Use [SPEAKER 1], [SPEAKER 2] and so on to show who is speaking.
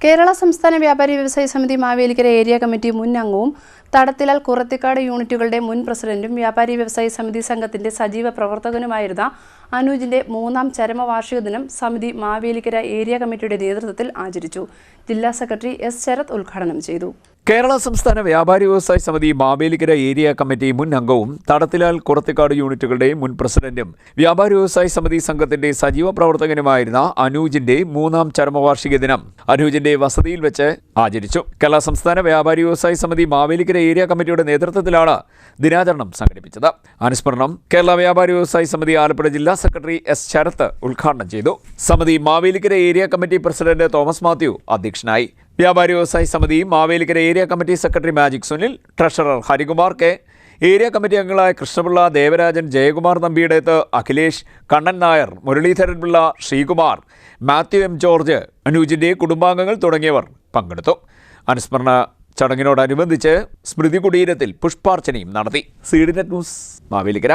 [SPEAKER 1] കേരള സംസ്ഥാന വ്യാപാരി വ്യവസായി സമിതി മാവേലിക്കര ഏരിയ കമ്മിറ്റി മുൻ അംഗവും തടത്തിലാൽ കുറത്തിക്കാട് യൂണിറ്റുകളുടെ മുൻ പ്രസിഡന്റും വ്യാപാരി വ്യവസായി സമിതി സംഘത്തിന്റെ സജീവ പ്രവർത്തകനുമായിരുന്ന അനൂജിന്റെ 3ാം ചരമവാർഷിക ദിനം സമിതി മാവേലിക്കര ഏരിയ കമ്മിറ്റിയുടെ നേതൃത്വത്തിൽ ആചരിച്ചു. ജില്ലാ സെക്രട്ടറി എസ് ശരത് ഉദ്ഘാടനം ചെയ്തു.
[SPEAKER 2] കേരള സംസ്ഥാന വ്യാപാരി വ്യവസായി സമിതി മാവേലിക്കര ഏരിയ കമ്മിറ്റി മുൻ അംഗവും തടത്തിലാൽ കുറത്തിക്കാട് യൂണിറ്റുകളുടെ മുൻ പ്രസിഡന്റും വ്യാപാരി വ്യവസായി സമിതി സംഘത്തിന്റെ സജീവ പ്രവർത്തകനുമായിരുന്ന അനൂജിന്റെ 3ാം ചരമവാർഷിക ദിനം അനൂജിന്റെ വസതിയിൽ വെച്ച് ആചരിച്ചു. കേരള സംസ്ഥാന വ്യാപാരി വ്യവസായി സമിതി മാവേലിക്കര ഏരിയ കമ്മിറ്റിയുടെ നേതൃത്വത്തിലാണ് ദിനാചരണം സംഘടിപ്പിച്ചത്. അനുസ്മരണം കേരള വ്യാപാരി വ്യവസായി സമിതി ആലപ്പുഴ ജില്ലാ സെക്രട്ടറി എസ് ശരത് ഉദ്ഘാടനം ചെയ്തു. സമിതി Mavelikkara area committee president Thomas Mathew അധ്യക്ഷനായി. വ്യാപാരി വ്യവസായി സമിതി Mavelikkara area committee secretary magic Sunil, treasurer Harikumar K, area committee അംഗങ്ങളായ കൃഷ്ണപിള്ള, ദേവരാജൻ, ജയകുമാർ നമ്പിയുടേത്ത്, അഖിലേഷ്, കണ്ണൻ നായർ, മുരളീധരൻ പിള്ള, ശ്രീകുമാർ, മാത്യു എം ജോർജ്, അനൂജിന്റെ കുടുംബാംഗങ്ങൾ തുടങ്ങിയവർ പങ്കെടുത്തു. അനുസ്മരണ ചടങ്ങിനോടനുബന്ധിച്ച് സ്മൃതി കുടീരത്തിൽ പുഷ്പാർച്ചനയും നടത്തി. CDnet news Mavelikkara.